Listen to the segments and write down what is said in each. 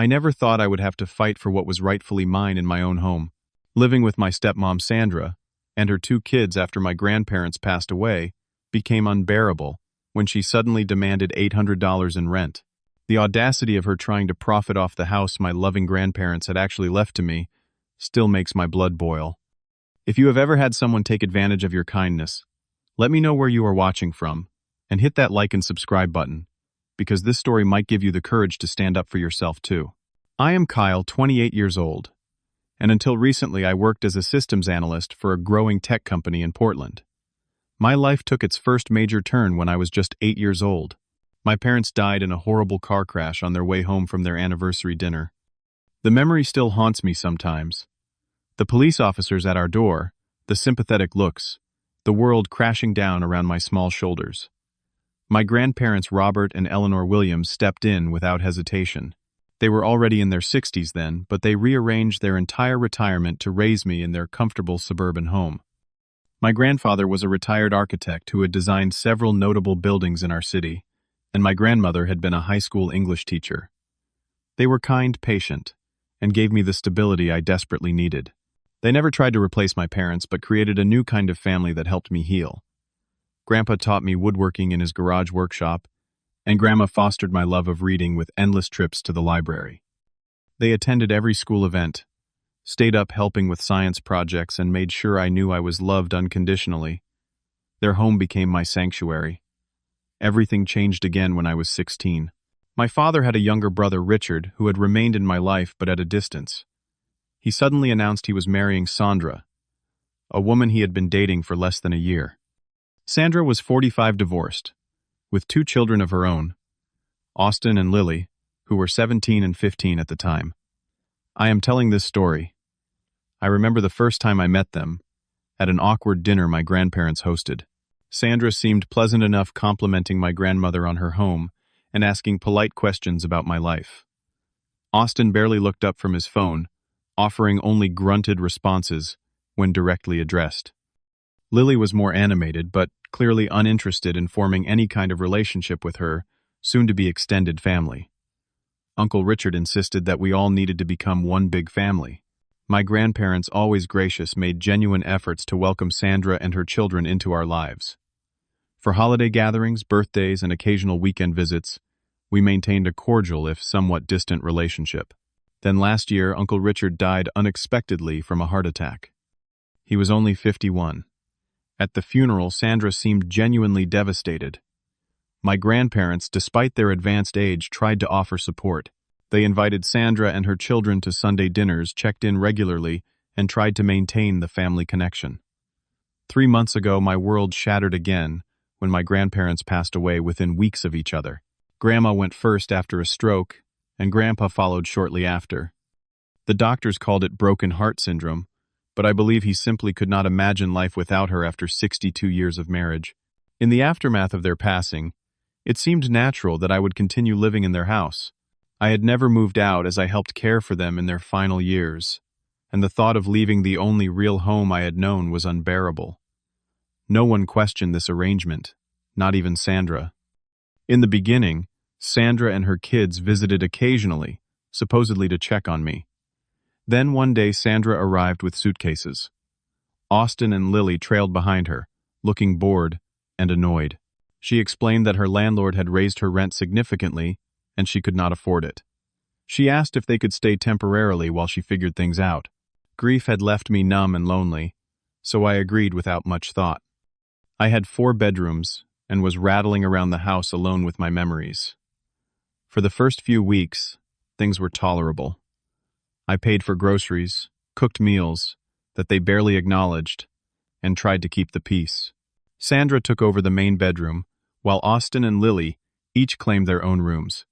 I never thought I would have to fight for what was rightfully mine in my own home. Living with my stepmom Sandra and her 2 kids after my grandparents passed away became unbearable when she suddenly demanded $800 in rent. The audacity of her trying to profit off the house my loving grandparents had actually left to me still makes my blood boil. If you have ever had someone take advantage of your kindness, let me know where you are watching from, and hit that like and subscribe button, because this story might give you the courage to stand up for yourself too. I am Kyle, 28 years old, and until recently I worked as a systems analyst for a growing tech company in Portland. My life took its first major turn when I was just 8 years old. My parents died in a horrible car crash on their way home from their anniversary dinner. The memory still haunts me sometimes. The police officers at our door, the sympathetic looks, the world crashing down around my small shoulders. My grandparents Robert and Eleanor Williams stepped in without hesitation. They were already in their 60s then, but they rearranged their entire retirement to raise me in their comfortable suburban home. My grandfather was a retired architect who had designed several notable buildings in our city, and my grandmother had been a high school English teacher. They were kind, patient, and gave me the stability I desperately needed. They never tried to replace my parents, but created a new kind of family that helped me heal. Grandpa taught me woodworking in his garage workshop, and Grandma fostered my love of reading with endless trips to the library. They attended every school event, stayed up helping with science projects, and made sure I knew I was loved unconditionally. Their home became my sanctuary. Everything changed again when I was 16. My father had a younger brother, Richard, who had remained in my life but at a distance. He suddenly announced he was marrying Sandra, a woman he had been dating for less than a year. Sandra was 45, divorced, with 2 children of her own, Austin and Lily, who were 17 and 15 at the time. I am telling this story. I remember the first time I met them, at an awkward dinner my grandparents hosted. Sandra seemed pleasant enough, complimenting my grandmother on her home and asking polite questions about my life. Austin barely looked up from his phone, offering only grunted responses when directly addressed. Lily was more animated, but clearly uninterested in forming any kind of relationship with her soon-to-be extended family. Uncle Richard insisted that we all needed to become one big family. My grandparents, always gracious, made genuine efforts to welcome Sandra and her children into our lives. For holiday gatherings, birthdays, and occasional weekend visits, we maintained a cordial if somewhat distant relationship. Then last year, Uncle Richard died unexpectedly from a heart attack. He was only 51. At the funeral, Sandra seemed genuinely devastated. My grandparents, despite their advanced age, tried to offer support. They invited Sandra and her children to Sunday dinners, checked in regularly, and tried to maintain the family connection. 3 months ago, my world shattered again when my grandparents passed away within weeks of each other. Grandma went first after a stroke, and Grandpa followed shortly after. The doctors called it broken heart syndrome, but I believe he simply could not imagine life without her after 62 years of marriage. In the aftermath of their passing, it seemed natural that I would continue living in their house. I had never moved out as I helped care for them in their final years, and the thought of leaving the only real home I had known was unbearable. No one questioned this arrangement, not even Sandra. In the beginning, Sandra and her kids visited occasionally, supposedly to check on me. Then one day Sandra arrived with suitcases. Austin and Lily trailed behind her, looking bored and annoyed. She explained that her landlord had raised her rent significantly and she could not afford it. She asked if they could stay temporarily while she figured things out. Grief had left me numb and lonely, so I agreed without much thought. I had 4 bedrooms and was rattling around the house alone with my memories. For the first few weeks, things were tolerable. I paid for groceries, cooked meals that they barely acknowledged, and tried to keep the peace. Sandra took over the main bedroom, while Austin and Lily each claimed their own rooms.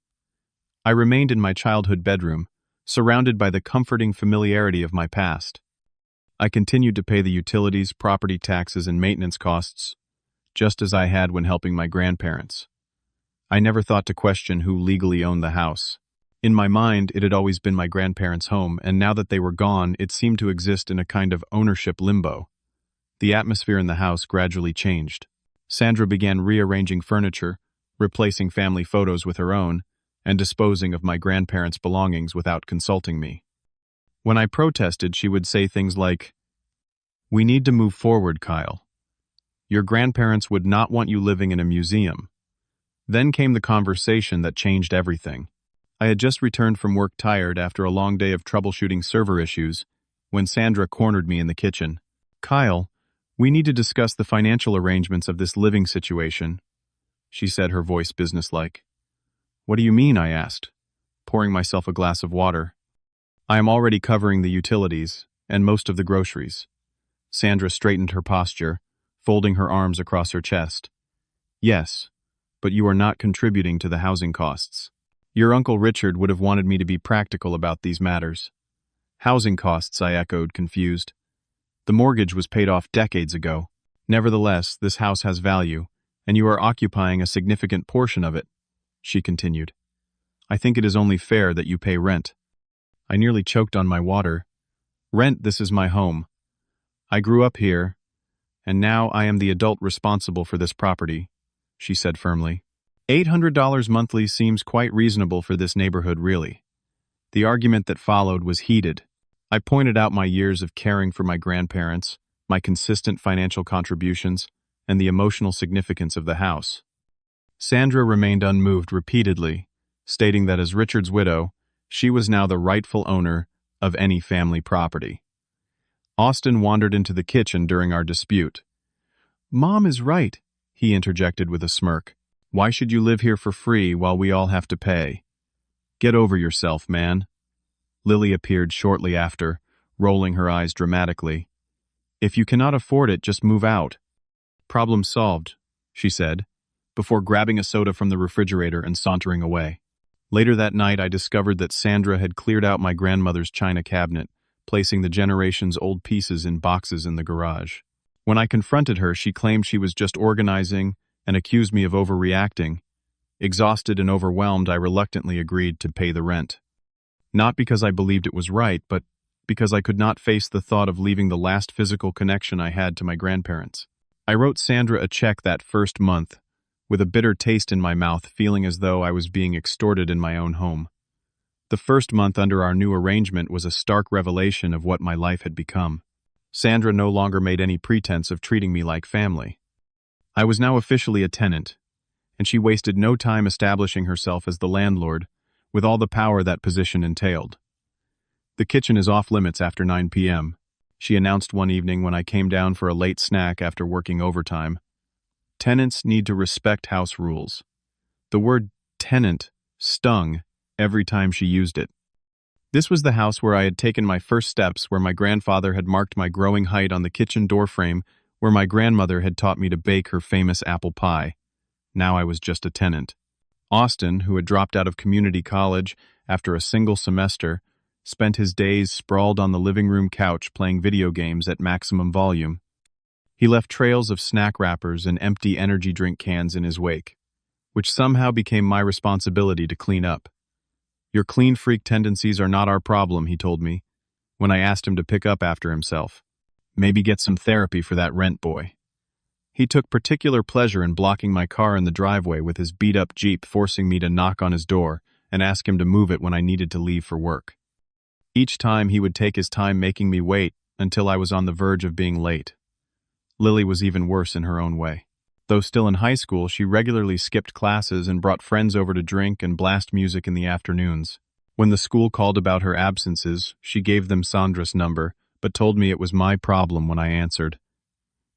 I remained in my childhood bedroom, surrounded by the comforting familiarity of my past. I continued to pay the utilities, property taxes, and maintenance costs, just as I had when helping my grandparents. I never thought to question who legally owned the house. In my mind, it had always been my grandparents' home, and now that they were gone, it seemed to exist in a kind of ownership limbo. The atmosphere in the house gradually changed. Sandra began rearranging furniture, replacing family photos with her own, and disposing of my grandparents' belongings without consulting me. When I protested, she would say things like, "We need to move forward, Kyle. Your grandparents would not want you living in a museum." Then came the conversation that changed everything. I had just returned from work tired after a long day of troubleshooting server issues when Sandra cornered me in the kitchen. "Kyle, we need to discuss the financial arrangements of this living situation," she said, her voice businesslike. "What do you mean?" I asked, pouring myself a glass of water. "I am already covering the utilities and most of the groceries." Sandra straightened her posture, folding her arms across her chest. "Yes, but you are not contributing to the housing costs. Your Uncle Richard would have wanted me to be practical about these matters." "Housing costs," I echoed, confused. "The mortgage was paid off decades ago. Nevertheless, this house has value, and you are occupying a significant portion of it," she continued. "I think it is only fair that you pay rent." I nearly choked on my water. "Rent, this is my home. I grew up here, and now I am the adult responsible for this property," she said firmly. $800 monthly seems quite reasonable for this neighborhood, really. The argument that followed was heated. I pointed out my years of caring for my grandparents, my consistent financial contributions, and the emotional significance of the house. Sandra remained unmoved repeatedly, stating that as Richard's widow, she was now the rightful owner of any family property. Austin wandered into the kitchen during our dispute. "Mom is right," he interjected with a smirk. "Why should you live here for free while we all have to pay? Get over yourself, man." Lily appeared shortly after, rolling her eyes dramatically. "If you cannot afford it, just move out." "Problem solved," she said, before grabbing a soda from the refrigerator and sauntering away. Later that night, I discovered that Sandra had cleared out my grandmother's china cabinet, placing the generation's old pieces in boxes in the garage. When I confronted her, she claimed she was just organizing and accused me of overreacting. Exhausted and overwhelmed, I reluctantly agreed to pay the rent. Not because I believed it was right, but because I could not face the thought of leaving the last physical connection I had to my grandparents. I wrote Sandra a check that first month, with a bitter taste in my mouth, feeling as though I was being extorted in my own home. The first month under our new arrangement was a stark revelation of what my life had become. Sandra no longer made any pretense of treating me like family. I was now officially a tenant, and she wasted no time establishing herself as the landlord, with all the power that position entailed. "The kitchen is off limits after 9 p.m., she announced one evening when I came down for a late snack after working overtime. Tenants need to respect house rules. The word tenant stung every time she used it. This was the house where I had taken my first steps, where my grandfather had marked my growing height on the kitchen doorframe, where my grandmother had taught me to bake her famous apple pie. Now I was just a tenant. Austin, who had dropped out of community college after a single semester, spent his days sprawled on the living room couch playing video games at maximum volume. He left trails of snack wrappers and empty energy drink cans in his wake, which somehow became my responsibility to clean up. "Your clean freak tendencies are not our problem," he told me, when I asked him to pick up after himself. "Maybe get some therapy for that rent boy." He took particular pleasure in blocking my car in the driveway with his beat-up Jeep, forcing me to knock on his door and ask him to move it when I needed to leave for work. Each time he would take his time making me wait until I was on the verge of being late. Lily was even worse in her own way. Though still in high school, she regularly skipped classes and brought friends over to drink and blast music in the afternoons. When the school called about her absences, she gave them Sandra's number, but told me it was my problem when I answered.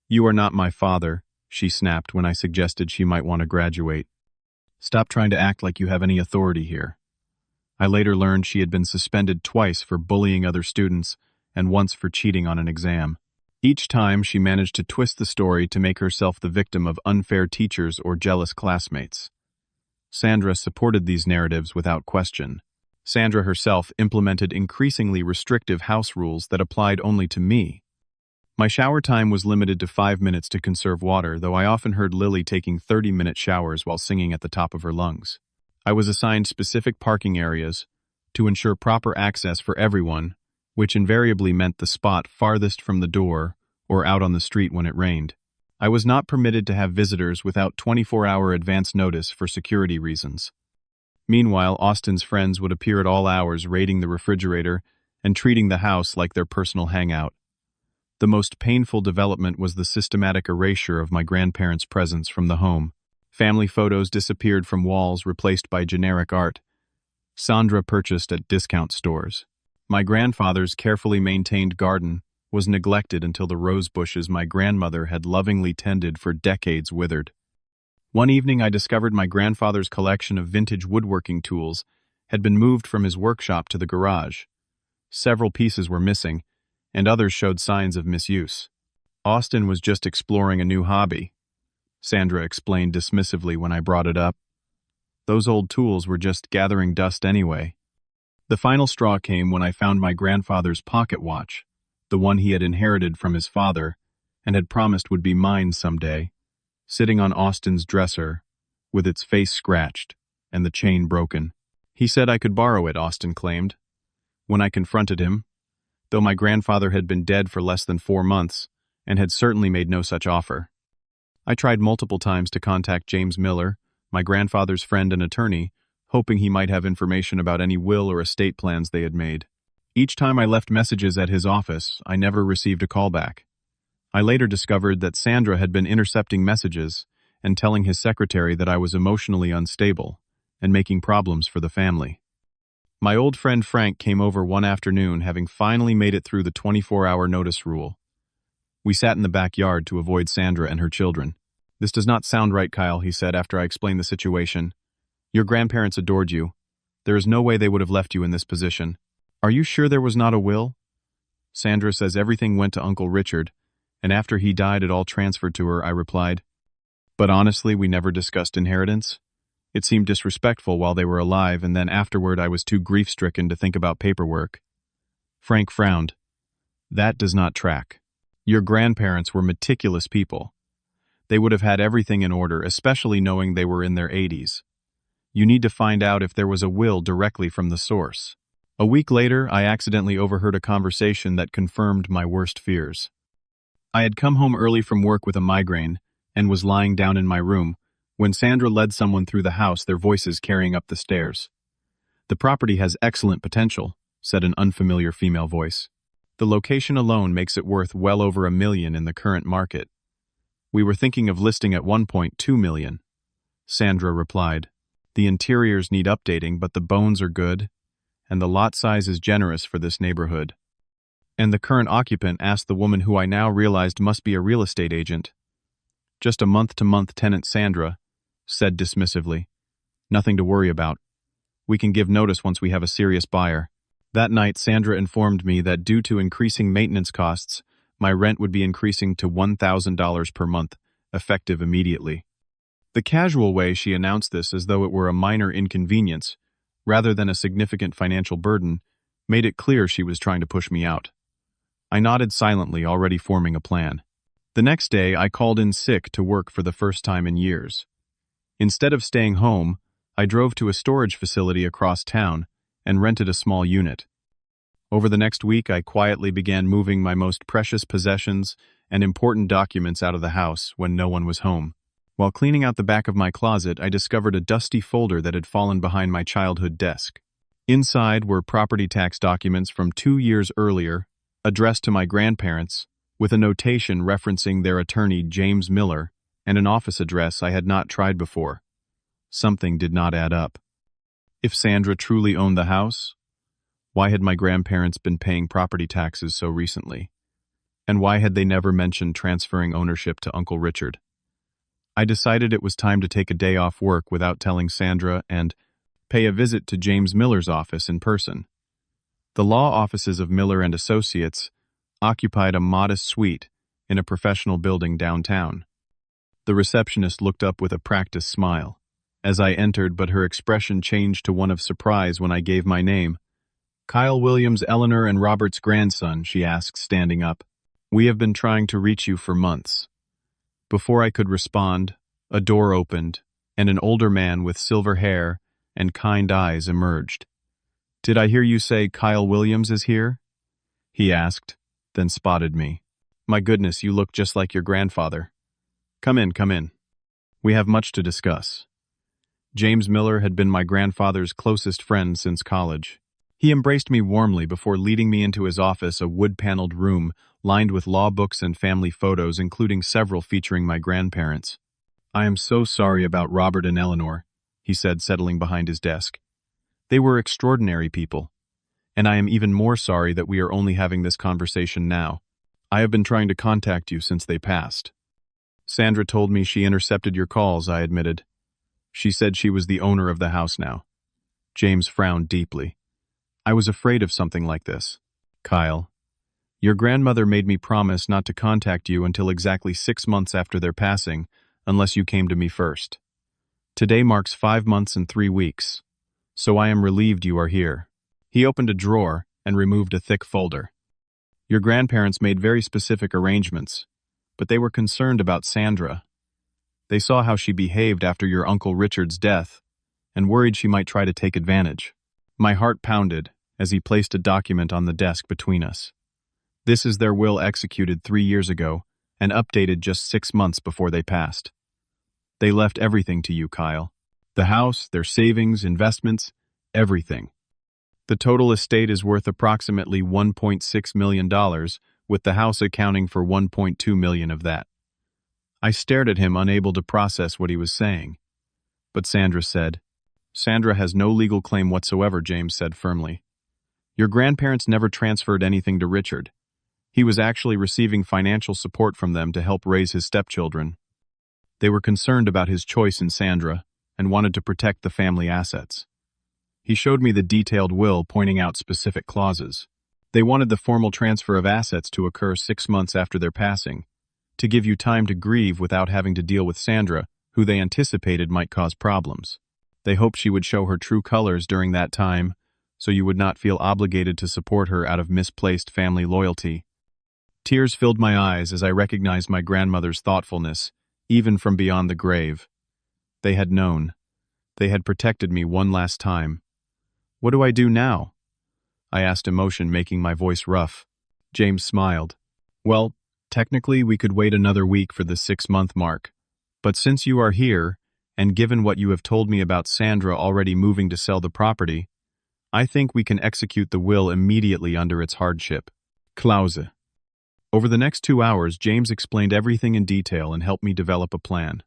"You are not my father," she snapped when I suggested she might want to graduate. "Stop trying to act like you have any authority here." I later learned she had been suspended twice for bullying other students and once for cheating on an exam. Each time, she managed to twist the story to make herself the victim of unfair teachers or jealous classmates. Sandra supported these narratives without question. Sandra herself implemented increasingly restrictive house rules that applied only to me. My shower time was limited to 5 minutes to conserve water, though I often heard Lily taking 30-minute showers while singing at the top of her lungs. I was assigned specific parking areas to ensure proper access for everyone, which invariably meant the spot farthest from the door or out on the street when it rained. I was not permitted to have visitors without 24-hour advance notice for security reasons. Meanwhile, Austin's friends would appear at all hours raiding the refrigerator and treating the house like their personal hangout. The most painful development was the systematic erasure of my grandparents' presence from the home. Family photos disappeared from walls, replaced by generic art Sandra purchased at discount stores. My grandfather's carefully maintained garden was neglected until the rose bushes my grandmother had lovingly tended for decades withered. One evening I discovered my grandfather's collection of vintage woodworking tools had been moved from his workshop to the garage. Several pieces were missing, and others showed signs of misuse. Austin was just exploring a new hobby, Sandra explained dismissively when I brought it up. Those old tools were just gathering dust anyway. The final straw came when I found my grandfather's pocket watch, the one he had inherited from his father and had promised would be mine someday, sitting on Austin's dresser, with its face scratched and the chain broken. He said I could borrow it, Austin claimed. When I confronted him, though my grandfather had been dead for less than 4 months and had certainly made no such offer. I tried multiple times to contact James Miller, my grandfather's friend and attorney, hoping he might have information about any will or estate plans they had made. Each time I left messages at his office, I never received a callback. I later discovered that Sandra had been intercepting messages and telling his secretary that I was emotionally unstable and making problems for the family. My old friend Frank came over one afternoon, having finally made it through the 24-hour notice rule. We sat in the backyard to avoid Sandra and her children. "This does not sound right, Kyle," he said after I explained the situation. "Your grandparents adored you. There is no way they would have left you in this position. Are you sure there was not a will?" Sandra says everything went to Uncle Richard, and after he died it all transferred to her, I replied. But honestly, we never discussed inheritance. It seemed disrespectful while they were alive, and then afterward I was too grief-stricken to think about paperwork. Frank frowned. "That does not track. Your grandparents were meticulous people. They would have had everything in order, especially knowing they were in their 80s. You need to find out if there was a will directly from the source." A week later, I accidentally overheard a conversation that confirmed my worst fears. I had come home early from work with a migraine and was lying down in my room when Sandra led someone through the house, their voices carrying up the stairs. "The property has excellent potential," said an unfamiliar female voice. "The location alone makes it worth well over $1 million in the current market. We were thinking of listing at $1.2 million. Sandra replied. "The interiors need updating, but the bones are good, and the lot size is generous for this neighborhood." And the current occupant asked the woman, who I now realized must be a real estate agent. "Just a month-to-month tenant," Sandra said dismissively. "Nothing to worry about. We can give notice once we have a serious buyer." That night, Sandra informed me that due to increasing maintenance costs, my rent would be increasing to $1,000 per month, effective immediately. The casual way she announced this, as though it were a minor inconvenience, rather than a significant financial burden, made it clear she was trying to push me out. I nodded silently, already forming a plan. The next day, I called in sick to work for the first time in years. Instead of staying home, I drove to a storage facility across town and rented a small unit. Over the next week, I quietly began moving my most precious possessions and important documents out of the house when no one was home. While cleaning out the back of my closet, I discovered a dusty folder that had fallen behind my childhood desk. Inside were property tax documents from 2 years earlier, addressed to my grandparents, with a notation referencing their attorney James Miller, and an office address I had not tried before. Something did not add up. If Sandra truly owned the house, why had my grandparents been paying property taxes so recently? And why had they never mentioned transferring ownership to Uncle Richard? I decided it was time to take a day off work without telling Sandra and pay a visit to James Miller's office in person. The law offices of Miller and Associates occupied a modest suite in a professional building downtown. The receptionist looked up with a practiced smile as I entered, but her expression changed to one of surprise when I gave my name. "Kyle Williams, Eleanor and Robert's grandson," she asked, standing up. "We have been trying to reach you for months." Before I could respond, a door opened, and an older man with silver hair and kind eyes emerged. "Did I hear you say Kyle Williams is here?" he asked, then spotted me. "My goodness, you look just like your grandfather. Come in, come in. We have much to discuss." James Miller had been my grandfather's closest friend since college. He embraced me warmly before leading me into his office, a wood-paneled room lined with law books and family photos, including several featuring my grandparents. "I am so sorry about Robert and Eleanor," he said, settling behind his desk. "They were extraordinary people, and I am even more sorry that we are only having this conversation now. I have been trying to contact you since they passed." "Sandra told me she intercepted your calls," I admitted. "She said she was the owner of the house now." James frowned deeply. "I was afraid of something like this. Kyle, your grandmother made me promise not to contact you until exactly 6 months after their passing, unless you came to me first. Today marks 5 months and 3 weeks, so I am relieved you are here." He opened a drawer and removed a thick folder. "Your grandparents made very specific arrangements, but they were concerned about Sandra. They saw how she behaved after your Uncle Richard's death and worried she might try to take advantage." My heart pounded as he placed a document on the desk between us. "This is their will executed 3 years ago and updated just 6 months before they passed. They left everything to you, Kyle. The house, their savings, investments, everything. The total estate is worth approximately $1.6 million, with the house accounting for $1.2 million of that." I stared at him, unable to process what he was saying. But Sandra said, "Sandra has no legal claim whatsoever," James said firmly. "Your grandparents never transferred anything to Richard. He was actually receiving financial support from them to help raise his stepchildren. They were concerned about his choice in Sandra and wanted to protect the family assets." He showed me the detailed will, pointing out specific clauses. They wanted the formal transfer of assets to occur 6 months after their passing, to give you time to grieve without having to deal with Sandra, who they anticipated might cause problems. They hoped she would show her true colors during that time, so you would not feel obligated to support her out of misplaced family loyalty. Tears filled my eyes as I recognized my grandmother's thoughtfulness, even from beyond the grave. They had known. They had protected me one last time. "What do I do now?" I asked, emotion making my voice rough. James smiled. "Well, technically we could wait another week for the 6-month mark. But since you are here, and given what you have told me about Sandra already moving to sell the property, I think we can execute the will immediately under its hardship clause." Over the next 2 hours, James explained everything in detail and helped me develop a plan.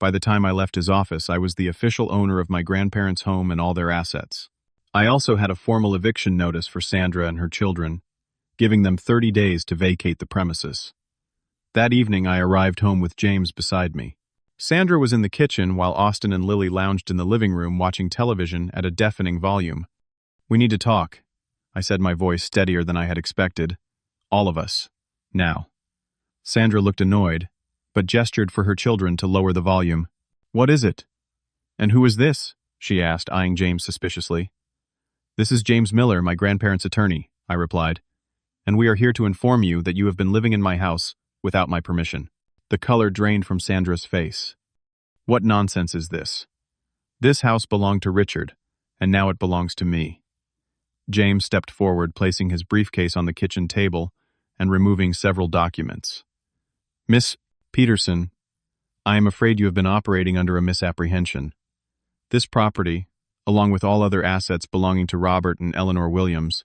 By the time I left his office, I was the official owner of my grandparents' home and all their assets. I also had a formal eviction notice for Sandra and her children, giving them 30 days to vacate the premises. That evening, I arrived home with James beside me. Sandra was in the kitchen while Austin and Lily lounged in the living room watching television at a deafening volume. "We need to talk," I said, my voice steadier than I had expected. "All of us. Now." Sandra looked annoyed, but gestured for her children to lower the volume. "What is it? And who is this?" she asked, eyeing James suspiciously. "This is James Miller, my grandparents' attorney," I replied, "and we are here to inform you that you have been living in my house without my permission." The color drained from Sandra's face. "What nonsense is this? This house belonged to Richard, and now it belongs to me." James stepped forward, placing his briefcase on the kitchen table and removing several documents. "Miss Peterson, I am afraid you have been operating under a misapprehension. This property, along with all other assets belonging to Robert and Eleanor Williams,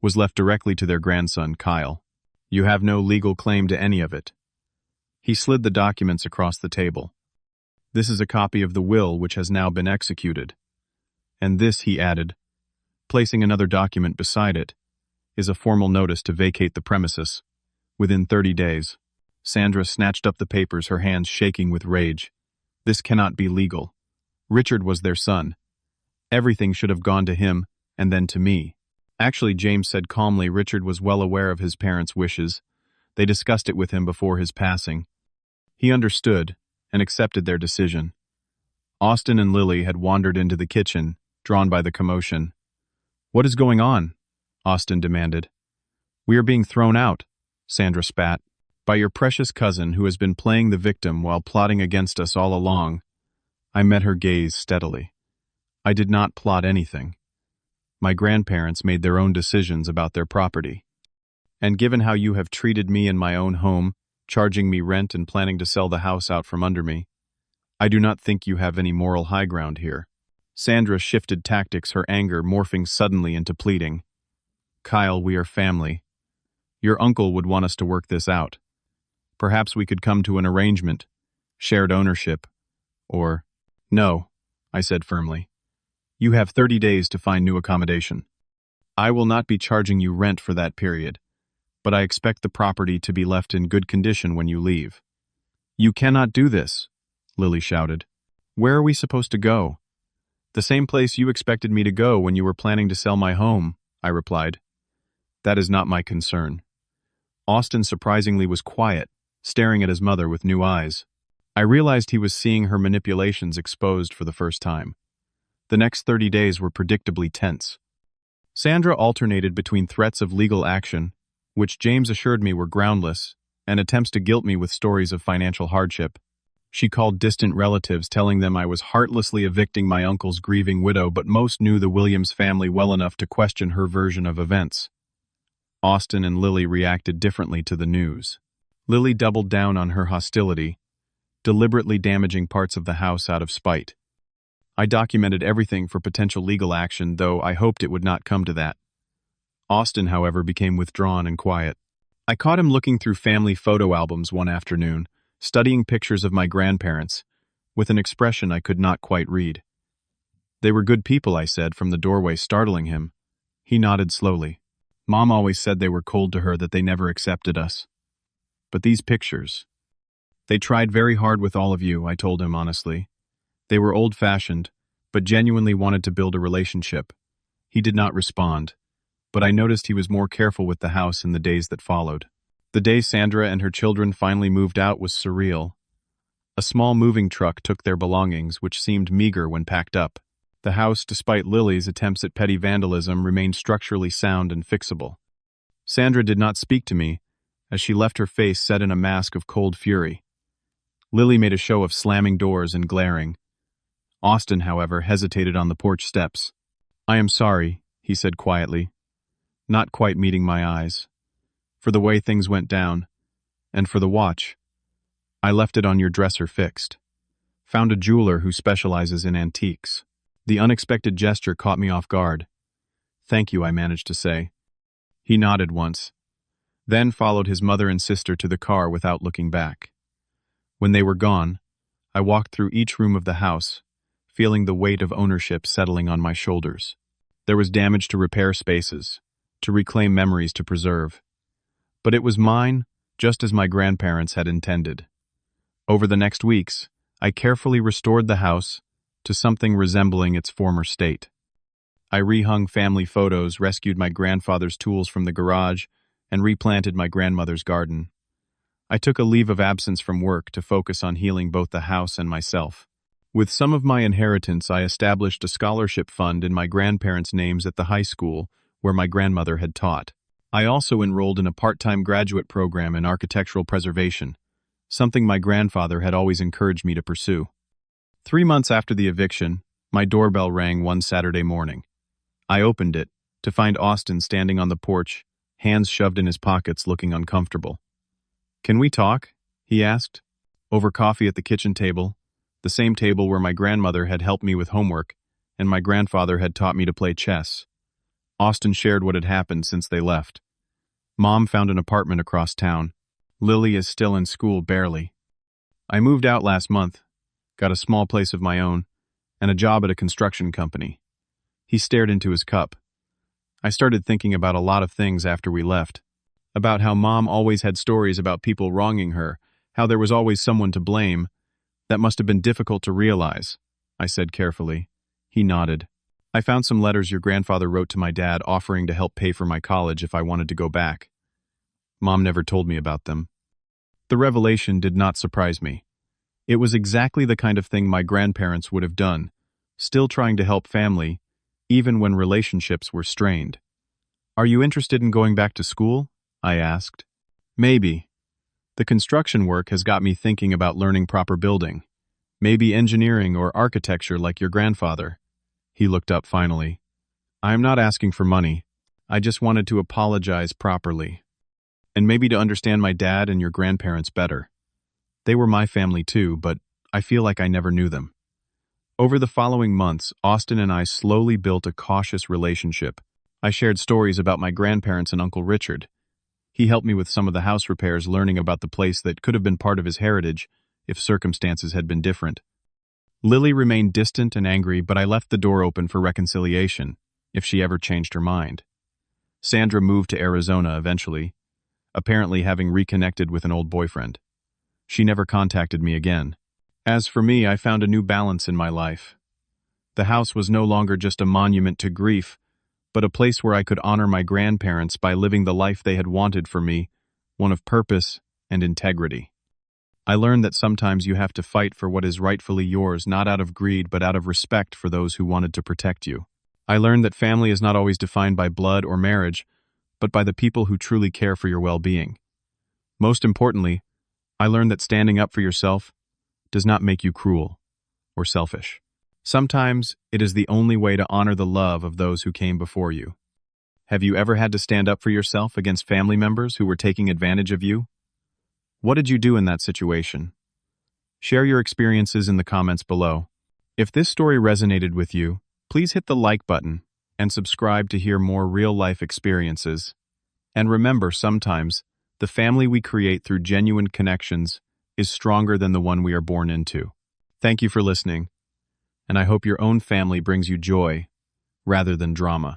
was left directly to their grandson, Kyle. You have no legal claim to any of it." He slid the documents across the table. "This is a copy of the will which has now been executed. And this," he added, placing another document beside it, "is a formal notice to vacate the premises within 30 days. Sandra snatched up the papers, her hands shaking with rage. "This cannot be legal. Richard was their son. Everything should have gone to him, and then to me." "Actually," James said calmly, "Richard was well aware of his parents' wishes. They discussed it with him before his passing. He understood and accepted their decision." Austin and Lily had wandered into the kitchen, drawn by the commotion. "What is going on?" Austin demanded. "We are being thrown out," Sandra spat. "By your precious cousin who has been playing the victim while plotting against us all along." I met her gaze steadily. "I did not plot anything. My grandparents made their own decisions about their property. And given how you have treated me in my own home, charging me rent and planning to sell the house out from under me, I do not think you have any moral high ground here. Sandra shifted tactics, her anger morphing suddenly into pleading. Kyle, we are family. Your uncle would want us to work this out. Perhaps we could come to an arrangement, shared ownership, or... No, I said firmly. You have 30 days to find new accommodation. I will not be charging you rent for that period, but I expect the property to be left in good condition when you leave. You cannot do this, Lily shouted. Where are we supposed to go? The same place you expected me to go when you were planning to sell my home, I replied. That is not my concern. Austin surprisingly was quiet, staring at his mother with new eyes. I realized he was seeing her manipulations exposed for the first time. The next 30 days were predictably tense. Sandra alternated between threats of legal action, which James assured me were groundless, and attempts to guilt me with stories of financial hardship. She called distant relatives, telling them I was heartlessly evicting my uncle's grieving widow, but most knew the Williams family well enough to question her version of events. Austin and Lily reacted differently to the news. Lily doubled down on her hostility, deliberately damaging parts of the house out of spite. I documented everything for potential legal action, though I hoped it would not come to that. Austin, however, became withdrawn and quiet. I caught him looking through family photo albums one afternoon, studying pictures of my grandparents, with an expression I could not quite read. They were good people, I said from the doorway, startling him. He nodded slowly. Mom always said they were cold to her, that they never accepted us. But these pictures... They tried very hard with all of you, I told him honestly. They were old-fashioned, but genuinely wanted to build a relationship. He did not respond, but I noticed he was more careful with the house in the days that followed. The day Sandra and her children finally moved out was surreal. A small moving truck took their belongings, which seemed meager when packed up. The house, despite Lily's attempts at petty vandalism, remained structurally sound and fixable. Sandra did not speak to me, as she left, her face set in a mask of cold fury. Lily made a show of slamming doors and glaring. Austin, however, hesitated on the porch steps. I am sorry, he said quietly, not quite meeting my eyes, for the way things went down, and for the watch. I left it on your dresser fixed. Found a jeweler who specializes in antiques. The unexpected gesture caught me off guard. Thank you, I managed to say. He nodded once, then followed his mother and sister to the car without looking back. When they were gone, I walked through each room of the house, feeling the weight of ownership settling on my shoulders. There was damage to repair spaces, to reclaim memories to preserve. But it was mine, just as my grandparents had intended. Over the next weeks, I carefully restored the house to something resembling its former state. I rehung family photos, rescued my grandfather's tools from the garage, and replanted my grandmother's garden. I took a leave of absence from work to focus on healing both the house and myself. With some of my inheritance, I established a scholarship fund in my grandparents' names at the high school where my grandmother had taught. I also enrolled in a part-time graduate program in architectural preservation, something my grandfather had always encouraged me to pursue. 3 months after the eviction, my doorbell rang one Saturday morning. I opened it to find Austin standing on the porch, hands shoved in his pockets, looking uncomfortable. Can we talk? He asked. Over coffee at the kitchen table, the same table where my grandmother had helped me with homework, and my grandfather had taught me to play chess. Austin shared what had happened since they left. Mom found an apartment across town. Lily is still in school, barely. I moved out last month, got a small place of my own, and a job at a construction company. He stared into his cup. I started thinking about a lot of things after we left. About how Mom always had stories about people wronging her, how there was always someone to blame. That must have been difficult to realize, I said carefully. He nodded. I found some letters your grandfather wrote to my dad offering to help pay for my college if I wanted to go back. Mom never told me about them. The revelation did not surprise me. It was exactly the kind of thing my grandparents would have done, still trying to help family, even when relationships were strained. Are you interested in going back to school? I asked. Maybe. The construction work has got me thinking about learning proper building. Maybe engineering or architecture like your grandfather. He looked up finally. I am not asking for money. I just wanted to apologize properly. And maybe to understand my dad and your grandparents better. They were my family too, but I feel like I never knew them. Over the following months, Austin and I slowly built a cautious relationship. I shared stories about my grandparents and Uncle Richard. He helped me with some of the house repairs, learning about the place that could have been part of his heritage if circumstances had been different. Lily remained distant and angry, but I left the door open for reconciliation, if she ever changed her mind. Sandra moved to Arizona eventually, apparently having reconnected with an old boyfriend. She never contacted me again. As for me, I found a new balance in my life. The house was no longer just a monument to grief, but a place where I could honor my grandparents by living the life they had wanted for me, one of purpose and integrity. I learned that sometimes you have to fight for what is rightfully yours, not out of greed, but out of respect for those who wanted to protect you. I learned that family is not always defined by blood or marriage, but by the people who truly care for your well-being. Most importantly, I learned that standing up for yourself does not make you cruel or selfish. Sometimes it is the only way to honor the love of those who came before you. Have you ever had to stand up for yourself against family members who were taking advantage of you? What did you do in that situation? Share your experiences in the comments below. If this story resonated with you, please hit the like button and subscribe to hear more real-life experiences. And remember, sometimes the family we create through genuine connections is stronger than the one we are born into. Thank you for listening, and I hope your own family brings you joy rather than drama.